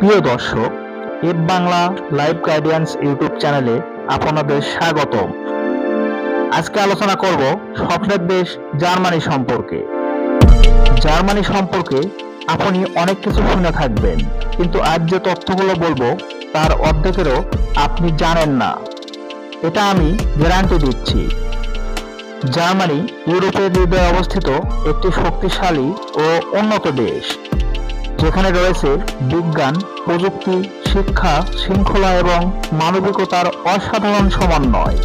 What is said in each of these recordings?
প্রিয় দর্শক, F Bangla live guidance YouTube চ্যানেলে আপনাদের স্বাগতম। আজকে আলোচনা করব স্বপ্নের দেশ জার্মানি সম্পর্কে। জার্মানি সম্পর্কে আপনি অনেক কিছু শুনে থাকবেন, কিন্তু আজ যে তথ্যগুলো বলবো তার অর্ধেকেরও আপনি জানেন না। এটা আমি গ্যারান্টি দিচ্ছি। জার্মানি ইউরোপের হৃদয়ে অবস্থিত একটি শক্তিশালী ও উন্নত দেশ, যেখানে রয়েছে বিজ্ঞান, প্রযুক্তি, শিক্ষা, শৃঙ্খলা এবং মানবিকতার অসাধারণ সমন্বয়।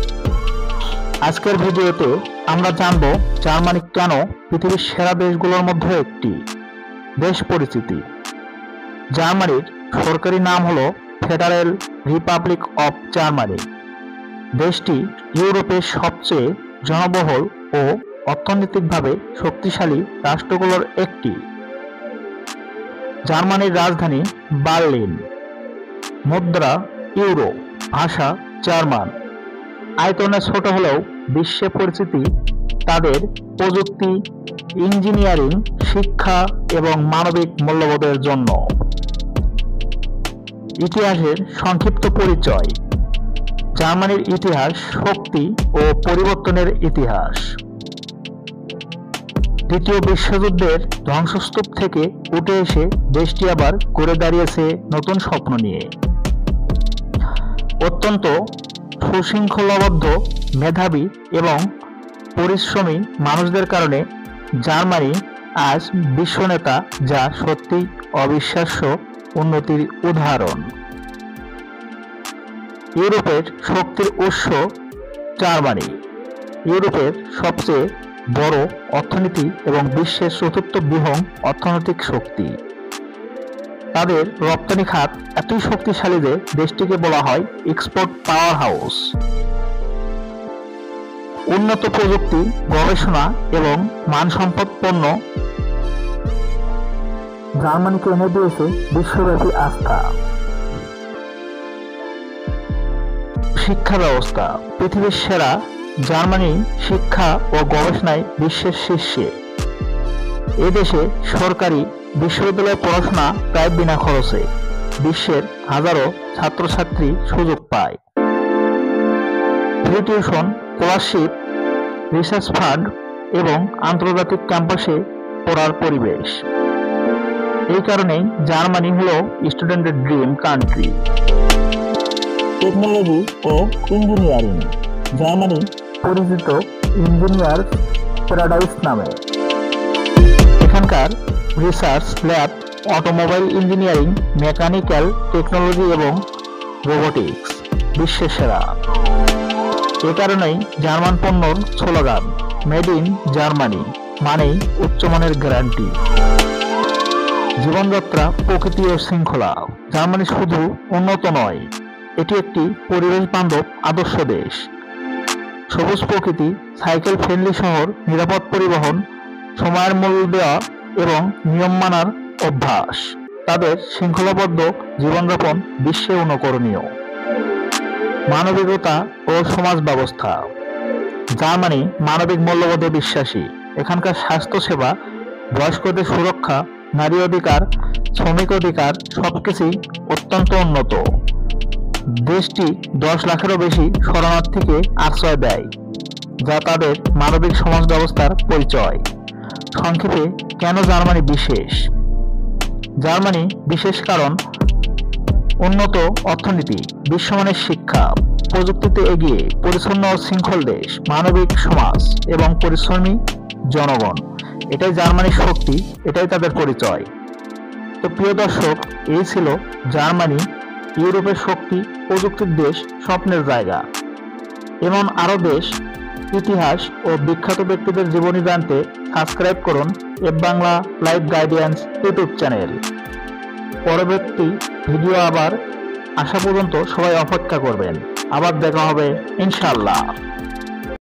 আজকের ভিডিওতে আমরা জানব জার্মানি কেন পৃথিবীর সেরা দেশগুলোর মধ্যে একটি। দেশ পরিচিতি: জার্মানির সরকারি নাম হলো ফেডারেল রিপাবলিক অফ জার্মানি। দেশটি ইউরোপের সবচেয়ে জনবহুল ও অর্থনৈতিকভাবে শক্তিশালী রাষ্ট্রগুলোর একটি। জার্মানির রাজধানী বার্লিন। মুদ্রা ইউরো, ভাষা জার্মান। আয়তনে ছোট হলেও বিশ্বে পরিচিতি তাদের প্রযুক্তি, ইঞ্জিনিয়ারিং, শিক্ষা এবং মানবিক মূল্যবোধের জন্য। ইতিহাসের সংক্ষিপ্ত পরিচয়: জার্মানির ইতিহাস শক্তি ও পরিবর্তনের ইতিহাস। দ্বিতীয় বিশ্বযুদ্ধের ধ্বংসস্তূপ থেকে উঠে এসে দেশটি আবার ঘুরে দাঁড়িয়েছে নতুন স্বপ্ন নিয়ে। অত্যন্ত সুশৃঙ্খলাবদ্ধ, মেধাবী এবং পরিশ্রমী মানুষদের কারণে জার্মানি আজ বিশ্বনেতা, যা সত্যি অবিশ্বাস্য উন্নতির উদাহরণ। ইউরোপের শক্তির উৎস জার্মানি। ইউরোপের সবচেয়ে বড় অর্থনীতি এবং বিশ্বের চতুর্থ বৃহৎ অর্থনৈতিক শক্তি। তাদের রপ্তানি খাত এতই শক্তিশালী যে দেশটিকে বলা হয় এক্সপোর্ট পাওয়ার হাউস। উন্নত প্রযুক্তি, গবেষণা এবং মানসম্পন্ন পণ্য জার্মানিকে এনে দিয়েছে বিশ্বব্যাপী আস্থা। শিক্ষা ব্যবস্থা পৃথিবীর সেরা। জার্মানি শিক্ষা ও গবেষণায় বিশ্বের শীর্ষে। এদেশে সরকারি বিশ্ববিদ্যালয়ে পড়াশোনা প্রায় বিনা খরচে। বিশ্বের হাজারো ছাত্রছাত্রী সুযোগ পায়। Free tuition, scholarship, research fund এবং আন্তর্জাতিক ক্যাম্পাসে পড়ার পরিবেশ। এই কারণেই জার্মানি হলো স্টুডেন্টের ড্রিম কান্ট্রি। টেকনোলজি ও ইঞ্জিনিয়ারিং। জার্মানি পরিচিত ইঞ্জিনিয়ার প্যারাডাইস নামে। এখানকার research lab automobile engineering, mechanical technology এবং রোবোটিক্স বিশ্বের সেরা। এ কারণেই জার্মান পণ্যর স্লোগান মেড ইন জার্মানি, মানেই উচ্চমানের গ্যারান্টি। জীবনযাত্রা, প্রকৃতি ও শৃঙ্খলা। জার্মানি শুধু উন্নত নয়, এটি একটি পরিবেশ বান্ধব আদর্শ দেশ। সবুজ প্রকৃতি, সাইকেল ফ্রেন্ডলি শহর, নিরাপদ পরিবহন, সময়ের মূল্য দেওয়া এবং নিয়ম মানার অভ্যাস। তাদের শৃঙ্খলাবদ্ধ জীবনযাপন বিশ্বে অনুকরণীয়। মানবিকতা ও সমাজ ব্যবস্থা। জার্মানি মানবিক মূল্যবোধে বিশ্বাসী। এখানকার স্বাস্থ্যসেবা, বয়স্কদের সুরক্ষা, নারী অধিকার, শ্রমিক অধিকার সবকিছুই অত্যন্ত উন্নত। দেশটি 10 লাখেরও বেশি শরণার্থীকে আশ্রয় দেয়, যা তাদের মানবিক সমাজ ব্যবস্থার পরিচয়। সংক্ষেপে, কেন জার্মানি বিশেষ? জার্মানি বিশেষ কারণ উন্নত অর্থনীতি, বিশ্বমানের শিক্ষা, প্রযুক্তিতে এগিয়ে, পরিচ্ছন্ন ও শৃঙ্খল দেশ, মানবিক সমাজ এবং পরিশ্রমী জনগণ। এটাই জার্মানির শক্তি, এটাই তাদের পরিচয়। তো প্রিয় দর্শক, এই ছিল জার্মানি, ইউরোপের শক্তি, প্রযুক্তির দেশ, স্বপ্নের জায়গা। এমন আরও দেশ, ইতিহাস ও বিখ্যাত ব্যক্তিদের জীবনী জানতে সাবস্ক্রাইব করুন F Bangla live guidance YouTube channel. পরবর্তী ভিডিও আবার আসা পর্যন্ত সবাই অপেক্ষা করবেন। আবার দেখা হবে ইনশাআল্লাহ।